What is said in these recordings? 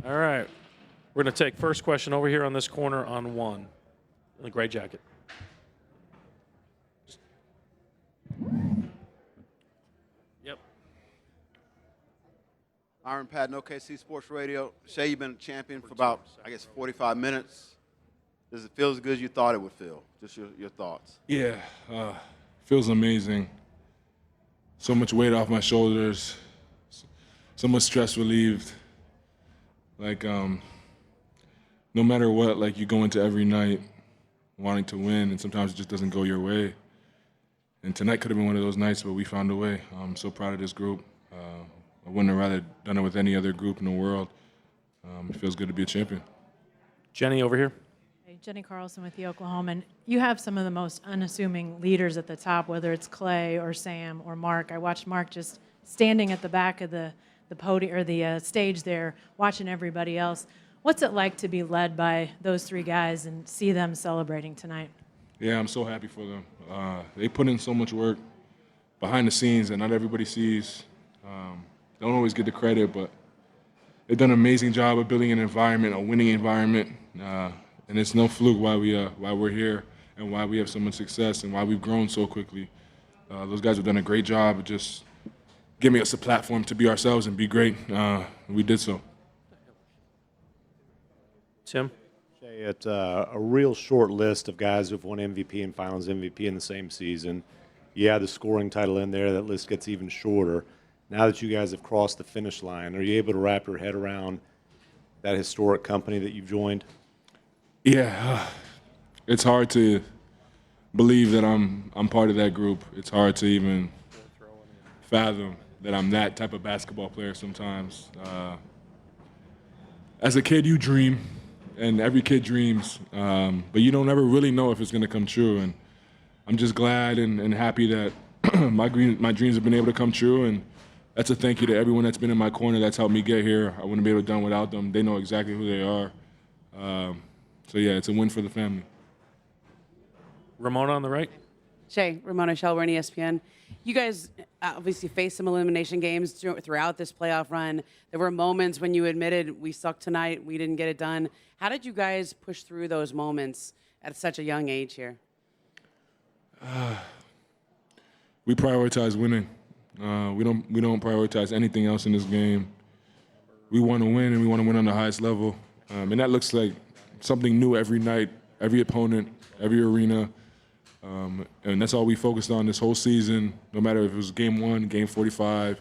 All right. We're going to take first question over here on this corner on 1 in the gray jacket. Yep. Iron Patton, OKC Sports Radio. Shai, you've been a champion for about, 45 minutes. Does it feel as good as you thought it would feel? Just your thoughts. Yeah, feels amazing. So much weight off my shoulders, so much stress relieved. Like, no matter what, like you go into every night wanting to win, and sometimes it just doesn't go your way. And tonight could have been one of those nights, but we found a way. I'm so proud of this group. I wouldn't have rather done it with any other group in the world. It feels good to be a champion. Jenny over here. Hey, Jenny Carlson with the Oklahoman. You have some of the most unassuming leaders at the top, whether it's Clay or Sam or Mark. I watched Mark just standing at the back of the podium or the stage there, watching everybody else. What's it like to be led by those 3 guys and see them celebrating tonight? Yeah, I'm so happy for them. They put in so much work behind the scenes that not everybody sees. Don't always get the credit, but they've done an amazing job of building an environment, a winning environment. And it's no fluke why we're here and why we have so much success and why we've grown so quickly. Those guys have done a great job of just giving us a platform to be ourselves and be great. We did so. Tim? It's a real short list of guys who've won MVP and Finals MVP in the same season. Yeah, the scoring title in there, that list gets even shorter. Now that you guys have crossed the finish line, are you able to wrap your head around that historic company that you've joined? Yeah, it's hard to believe that I'm part of that group. It's hard to even fathom that I'm that type of basketball player sometimes. As a kid, you dream, and every kid dreams, but you don't ever really know if it's going to come true. And I'm just glad and happy that my dreams have been able to come true, and that's a thank you to everyone that's been in my corner that's helped me get here. I wouldn't be able to done without them. They know exactly who they are. So yeah, it's a win for the family. Ramona on the right. Shai, Ramona Shelburne, ESPN. You guys obviously faced some elimination games throughout this playoff run. There were moments when you admitted we sucked tonight, we didn't get it done. How did you guys push through those moments at such a young age here? We prioritize winning. We don't prioritize anything else in this game. We want to win, and we want to win on the highest level. And that looks like something new every night, every opponent, every arena. And that's all we focused on this whole season, no matter if it was game 1, game 45,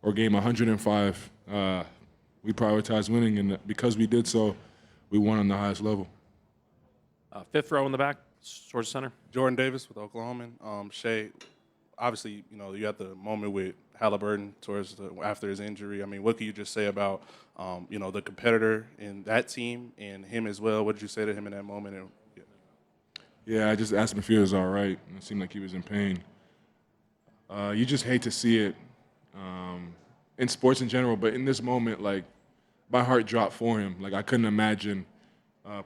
or game 105. We prioritized winning, and because we did so, we won on the highest level. 5th row in the back, towards center. Jordan Davis with Oklahoma. Shai, obviously, you had the moment with Halliburton after his injury. I mean, what can you just say about, the competitor in that team and him as well? What did you say to him in that moment? And, Yeah, I just asked him if he was all right. It seemed like he was in pain. You just hate to see it in sports in general, but in this moment, like, my heart dropped for him. Like, I couldn't imagine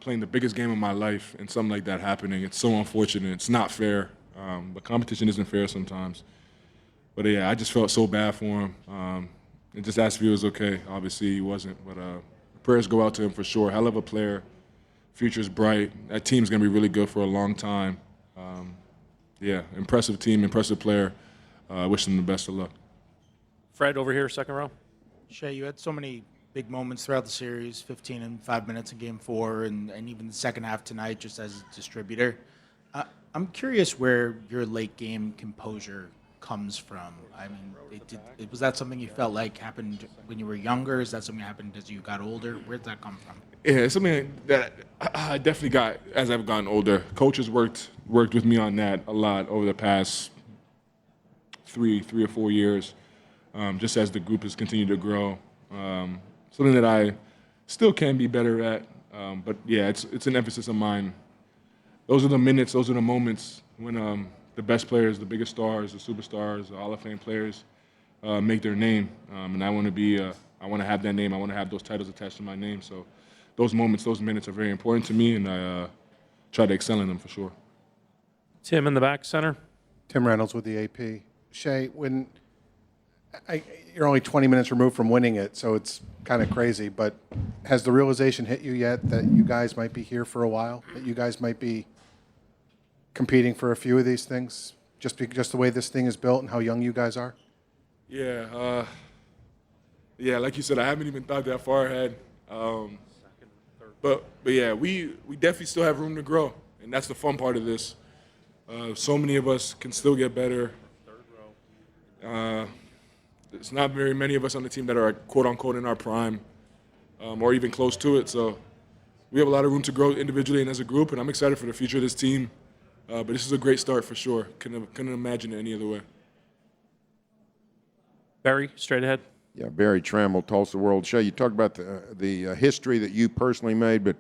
playing the biggest game of my life and something like that happening. It's so unfortunate. It's not fair. But competition isn't fair sometimes. But yeah, I just felt so bad for him. And just asked if he was okay. Obviously, he wasn't. But prayers go out to him for sure. Hell of a player. Future's bright. That team's going to be really good for a long time. Yeah, impressive team, impressive player. I wish them the best of luck. Fred over here, 2nd row. Shai, you had so many big moments throughout the series, 15 and 5 minutes in Game 4, and even the second half tonight just as a distributor. I'm curious where your late game composure comes from. I mean, was that something you felt like happened when you were younger? Is that something that happened as you got older? Where did that come from? Yeah, it's something that I definitely got as I've gotten older. Coaches worked with me on that a lot over the past three or 4 years, just as the group has continued to grow. Something that I still can be better at, but yeah, it's an emphasis of mine. Those are the minutes, those are the moments when the best players, the biggest stars, the superstars, the Hall of Fame players make their name. And I want to have that name. I want to have those titles attached to my name. So those moments, those minutes are very important to me, and I try to excel in them for sure. Tim in the back, center. Tim Reynolds with the AP. Shai, when you're only 20 minutes removed from winning it, so it's kind of crazy. But has the realization hit you yet that you guys might be here for a while, that you guys might be competing for a few of these things, just the way this thing is built and how young you guys are? Yeah, yeah. Like you said, I haven't even thought that far ahead. But yeah, we definitely still have room to grow, and that's the fun part of this. So many of us can still get better. There's not very many of us on the team that are quote unquote in our prime, or even close to it. So we have a lot of room to grow individually and as a group, and I'm excited for the future of this team. But this is a great start for sure. Couldn't imagine it any other way. Barry, straight ahead. Yeah, Barry Trammell, Tulsa World. Shai, you talked about the history that you personally made, but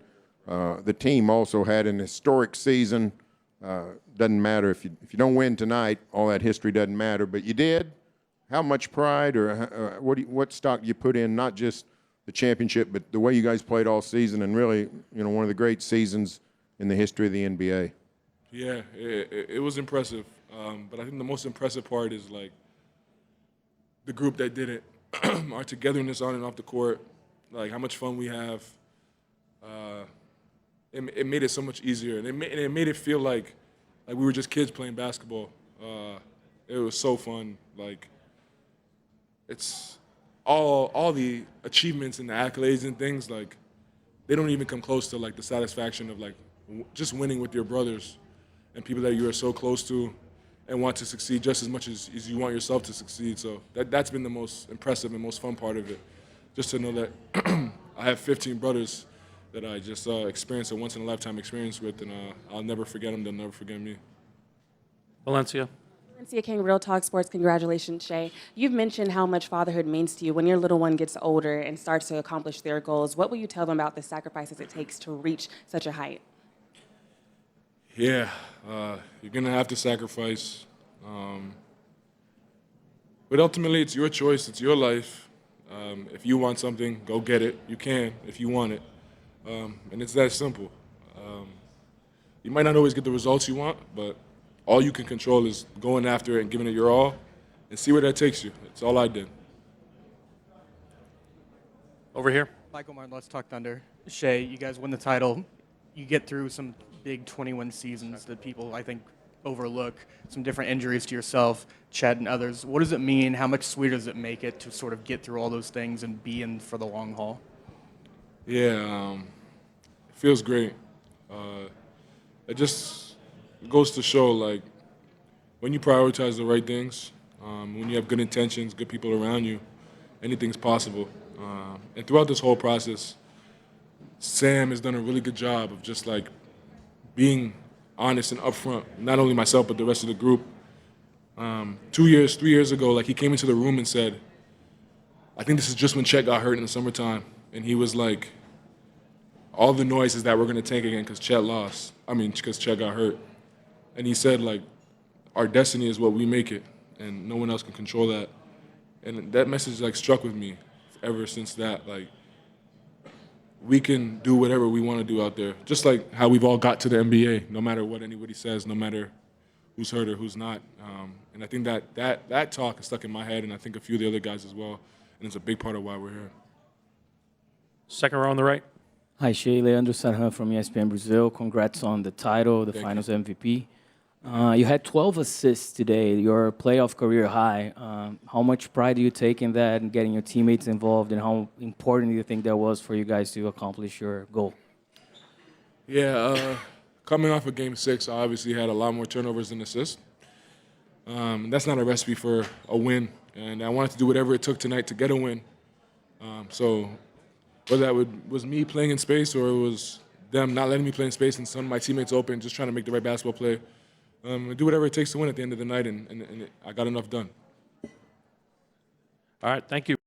the team also had an historic season. Doesn't matter if you don't win tonight, all that history doesn't matter. But you did. How much pride or what stock you put in? Not just the championship, but the way you guys played all season, and really, one of the great seasons in the history of the NBA. Yeah, it was impressive. But I think the most impressive part is like the group that did it. Our togetherness on and off the court, like how much fun we have. It made it so much easier, and it made it feel like we were just kids playing basketball. It was so fun. Like it's all the achievements and the accolades and things, like they don't even come close to like the satisfaction of like just winning with your brothers and people that you are so close to and want to succeed just as much as you want yourself to succeed. So that's been the most impressive and most fun part of it. Just to know that I have 15 brothers that I just experienced a once-in-a-lifetime experience with, and I'll never forget them. They'll never forget me. Valencia. Valencia King, Real Talk Sports. Congratulations, Shai. You've mentioned how much fatherhood means to you. When your little one gets older and starts to accomplish their goals, what will you tell them about the sacrifices it takes to reach such a height? Yeah, you're going to have to sacrifice. But ultimately, it's your choice. It's your life. If you want something, go get it. You can if you want it. And it's that simple. You might not always get the results you want, but all you can control is going after it and giving it your all and see where that takes you. That's all I did. Over here. Michael Martin, Let's Talk Thunder. Shai, you guys win the title. You get through some big 21 seasons that people, I think, overlook, some different injuries to yourself, Chet and others. What does it mean? How much sweeter does it make it to sort of get through all those things and be in for the long haul? Yeah, it feels great. It just goes to show, like, when you prioritize the right things, when you have good intentions, good people around you, anything's possible. And throughout this whole process, Sam has done a really good job of just, like, being honest and upfront, not only myself, but the rest of the group. 3 years ago, like, he came into the room and said, I think this is just when Chet got hurt in the summertime. And he was like, all the noises that we're going to tank again because Chet lost. Because Chet got hurt. And he said, like, our destiny is what we make it, and no one else can control that. And that message, like, struck with me ever since that. Like, we can do whatever we want to do out there, just like how we've all got to the NBA, no matter what anybody says, no matter who's hurt or who's not. And I think that talk is stuck in my head, and I think a few of the other guys as well, and it's a big part of why we're here. Second row on the right. Hi, Shai. Leandro Sarhan from ESPN Brazil. Congrats on the title, the Thank Finals MVP. You had 12 assists today, your playoff career high. How much pride do you take in that and getting your teammates involved, and how important do you think that was for you guys to accomplish your goal? Yeah, coming off of Game 6, I obviously had a lot more turnovers than assists. That's not a recipe for a win, and I wanted to do whatever it took tonight to get a win. So whether that was me playing in space or it was them not letting me play in space and some of my teammates open, just trying to make the right basketball play, do whatever it takes to win at the end of the night, and I got enough done. All right, thank you.